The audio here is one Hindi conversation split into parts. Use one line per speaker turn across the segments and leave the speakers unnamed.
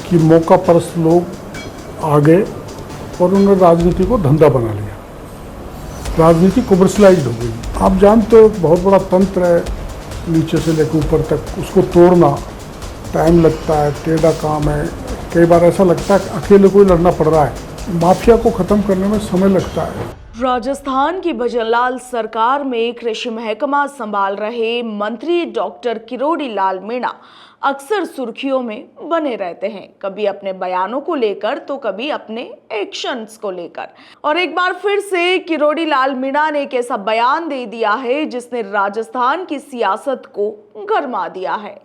कि मौका परस्त लोग आ गए और उन्होंने राजनीति को धंधा बना लिया, राजनीति कमर्शलाइज्ड हो गई। आप जानते हो बहुत बड़ा तंत्र है, नीचे से लेकर ऊपर तक उसको तोड़ना टाइम लगता है, टेढ़ा काम है। कई बार ऐसा लगता है कि अकेले कोई लड़ना पड़ रहा है। माफिया को खत्म करने में समय लगता है।
राजस्थान की भजनलाल सरकार में कृषि महकमा संभाल रहे मंत्री डॉक्टर किरोड़ी लाल मीणा अक्सर सुर्खियों में बने रहते हैं, कभी अपने बयानों को लेकर तो कभी अपने एक्शंस को लेकर। और एक बार फिर से किरोड़ी लाल मीणा ने एक ऐसा बयान दे दिया है जिसने राजस्थान की सियासत को गरमा दिया है।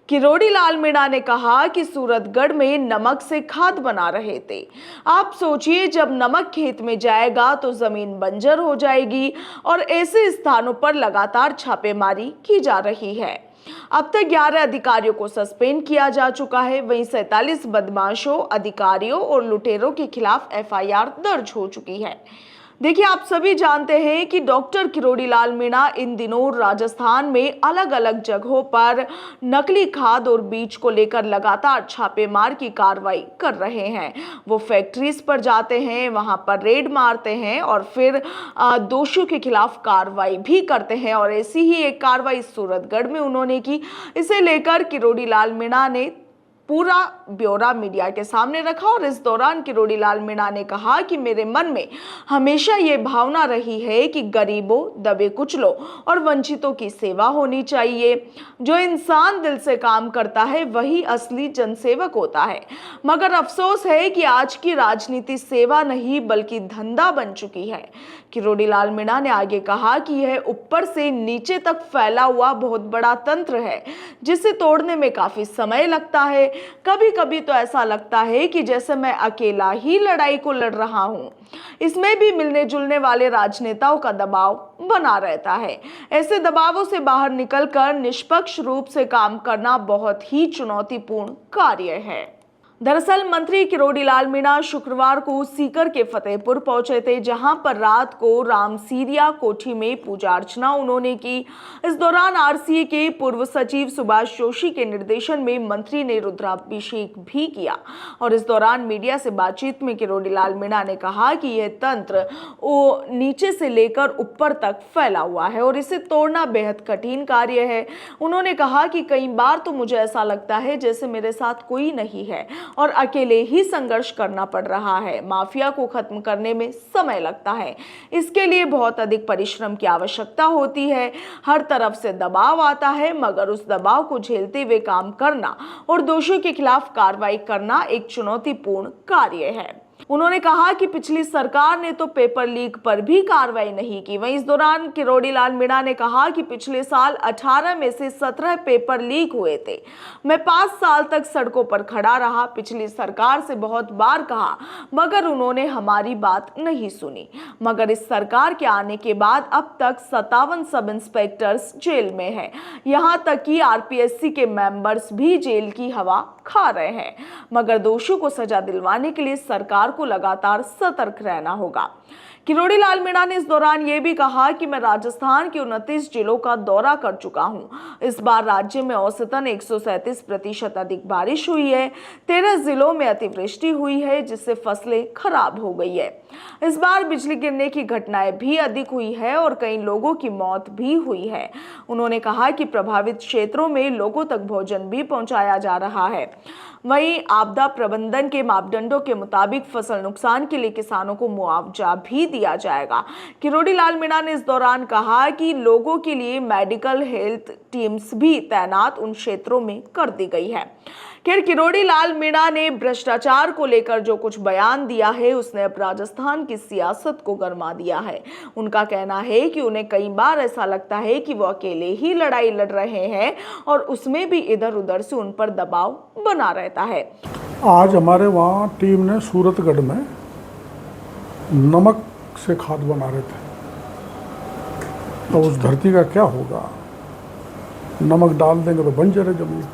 किरोड़ी लाल मीणा ने कहा कि सूरतगढ़ में नमक से खाद बना रहे थे। आप सोचिए, जब नमक खेत में जाएगा तो जमीन बंजर हो जाएगी और ऐसे स्थानों पर लगातार छापेमारी की जा रही है। अब तक 11 अधिकारियों को सस्पेंड किया जा चुका है। वहीं 47 बदमाशों, अधिकारियों और लुटेरों के खिलाफ एफआईआर दर्ज हो चुकी है। देखिए, आप सभी जानते हैं कि डॉक्टर किरोड़ी लाल मीणा इन दिनों राजस्थान में अलग अलग जगहों पर नकली खाद और बीज को लेकर लगातार छापेमार की कार्रवाई कर रहे हैं। वो फैक्ट्रीज पर जाते हैं, वहां पर रेड मारते हैं और फिर दोषियों के खिलाफ कार्रवाई भी करते हैं। और ऐसी ही एक कार्रवाई सूरतगढ़ में उन्होंने की। इसे लेकर किरोड़ी लाल मीणा ने पूरा ब्यौरा मीडिया के सामने रखा और इस दौरान किरोड़ी लाल मीणा ने कहा कि मेरे मन में हमेशा ये भावना रही है कि गरीबों, दबे कुचलों और वंचितों की सेवा होनी चाहिए। जो इंसान दिल से काम करता है वही असली जनसेवक होता है। मगर अफसोस है कि आज की राजनीति सेवा नहीं बल्कि धंधा बन चुकी है। किरोड़ी लाल मीणा ने आगे कहा कि यह ऊपर से नीचे तक फैला हुआ बहुत बड़ा तंत्र है जिसे तोड़ने में काफी समय लगता है। कभी कभी तो ऐसा लगता है कि जैसे मैं अकेला ही लड़ाई को लड़ रहा हूं। इसमें भी मिलने जुलने वाले राजनेताओं का दबाव बना रहता है। ऐसे दबावों से बाहर निकलकर निष्पक्ष रूप से काम करना बहुत ही चुनौतीपूर्ण कार्य है। दरअसल मंत्री किरोड़ी लाल मीणा शुक्रवार को सीकर के फतेहपुर पहुंचे थे, जहां पर रात को राम सीरिया कोठी में पूजा अर्चना उन्होंने की। इस दौरान आरसीए के पूर्व सचिव सुभाष जोशी के निर्देशन में मंत्री ने रुद्राभिषेक भी किया। और इस दौरान मीडिया से बातचीत में किरोड़ी लाल मीणा ने कहा कि यह तंत्र नीचे से लेकर ऊपर तक फैला हुआ है और इसे तोड़ना बेहद कठिन कार्य है। उन्होंने कहा कि कई बार तो मुझे ऐसा लगता है जैसे मेरे साथ कोई नहीं है और अकेले ही संघर्ष करना पड़ रहा है। माफिया को खत्म करने में समय लगता है, इसके लिए बहुत अधिक परिश्रम की आवश्यकता होती है। हर तरफ से दबाव आता है, मगर उस दबाव को झेलते हुए काम करना और दोषियों के खिलाफ कार्रवाई करना एक चुनौतीपूर्ण कार्य है। उन्होंने कहा कि पिछली सरकार ने तो पेपर लीक पर भी कार्रवाई नहीं की। वहीं इस दौरान किरोड़ी लाल मीणा ने कहा कि पिछले साल 18 में से 17 पेपर लीक हुए थे। मैं 5 साल तक सड़कों पर खड़ा रहा, पिछली सरकार से बहुत बार कहा मगर उन्होंने हमारी बात नहीं सुनी। मगर इस सरकार के आने के बाद अब तक 57 सब इंस्पेक्टर्स जेल में हैं। यहाँ तक कि आरपीएससी के मेंबर्स भी जेल की हवा खा रहे हैं। मगर दोषियों को सजा दिलवाने के लिए सरकार को लगातार सतर्क रहना होगा। किरोड़ी लाल मीणा ने इस दौरान यह भी कहा कि मैं राजस्थान के 29 जिलों का दौरा कर चुका हूं। इस बार राज्य में औसतन 137% अधिक बारिश हुई है। 13 जिलों में अतिवृष्टि हुई है जिससे फसलें खराब हो गई है। इस बार बिजली गिरने की घटनाएं भी अधिक हुई है और कई लोगों की मौत भी हुई है। उन्होंने कहा कि प्रभावित क्षेत्रों में लोगों तक भोजन भी पहुंचाया जा रहा है। वहीं आपदा प्रबंधन के मापदंडों के मुताबिक फसल नुकसान के लिए किसानों को मुआवजा भी दिया जाएगा। किरोड़ी लाल मीणा ने इस दौरान कहा कि लोगों के लिए मेडिकल हेल्थ टीम्स भी तैनात उन क्षेत्रों में कर दी गई है। खैर, किरोड़ी लाल मीणा ने भ्रष्टाचार को लेकर जो कुछ बयान दिया है उसने अब राजस्थान की सियासत को गरमा दिया है। उनका कहना है कि उन्हें कई बार ऐसा लगता है कि वो अकेले ही लड़ाई लड़ रहे हैं और उसमें भी इधर उधर से उन पर दबाव बना रहता है।
आज हमारे वहाँ टीम ने सूरतगढ़ में नमक से खाद बना रहे थे, तो उस धरती का क्या होगा? नमक डाल देंगे तो बंजर है जमीन।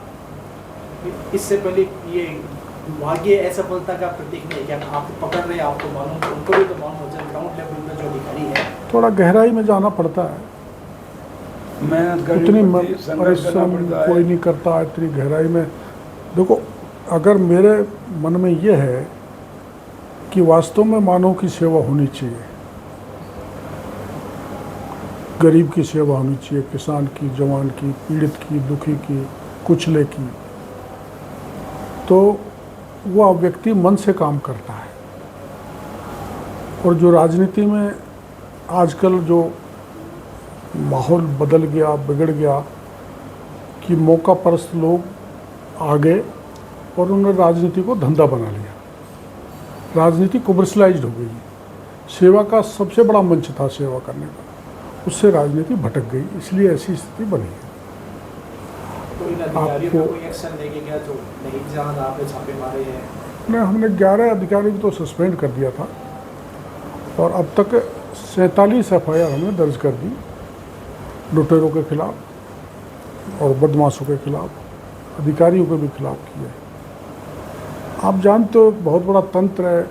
इससे पहले ये भाग्य असफलता का प्रतीक नहीं, क्या आप पकड़ रहे हैं? आपको मालूम, उनको भी तो मालूम हो जाए ग्राउंड लेवल पे जो अधिकारी है। थोड़ा
गहराई में जाना पड़ता है।
मैं
इतनी परिश्रम कोई नहीं करता इतनी गहराई में। देखो, अगर मेरे मन में ये है कि वास्तव में मानव की सेवा होनी चाहिए, गरीब की सेवा होनी चाहिए, किसान की, जवान की, पीड़ित की, दुखी की, कुचले की, तो वह व्यक्ति मन से काम करता है। और जो राजनीति में आजकल जो माहौल बदल गया, बिगड़ गया कि मौका परस्त लोग आ गए और उन्होंने राजनीति को धंधा बना लिया। राजनीति कमर्शलाइज्ड हो गई। सेवा का सबसे बड़ा मंच था सेवा करने का, उससे राजनीति भटक गई, इसलिए ऐसी स्थिति बनी है।
कोई अधिकारियों को कोई एक्शन लेके गया जो नहीं जहाँ आपने छापे मारे हैं?
नहीं, हमने 11 अधिकारियों को तो सस्पेंड कर दिया था और अब तक 47 FIR हमने दर्ज कर दी, लुटेरों के खिलाफ और बदमाशों के खिलाफ, अधिकारियों के भी खिलाफ किए। आप जानते हो बहुत बड़ा तंत्र है,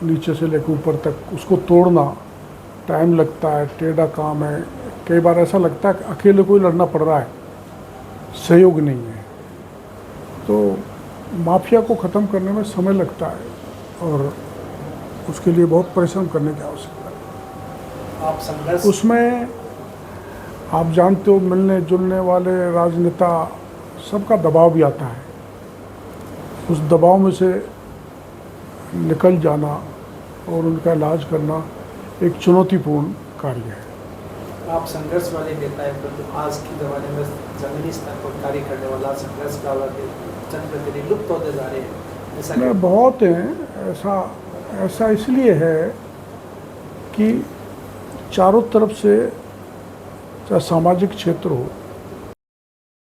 नीचे से लेकर ऊपर तक, उसको तोड़ना टाइम लगता है, टेढ़ा काम है। कई बार ऐसा लगता है कि अकेले कोई लड़ना पड़ रहा है, सहयोग नहीं है। तो माफिया को ख़त्म करने में समय लगता है और उसके लिए बहुत परिश्रम करने की आवश्यकता है।
आप संघर्ष
उसमें आप जानते हो मिलने जुलने वाले राजनेता सबका दबाव भी आता है, उस दबाव में से निकल जाना और उनका इलाज करना एक चुनौतीपूर्ण कार्य है।
आप संघर्ष वाले नेता है, परंतु आज के ज़माने में जमीनी स्तर पर कार्य करने वाला संघर्ष का जनप्रतिनिधि लुप्त होते जा रहे हैं, ऐसा
नहीं, बहुत हैं। ऐसा इसलिए है कि चारों तरफ से, चाहे सामाजिक क्षेत्र हो,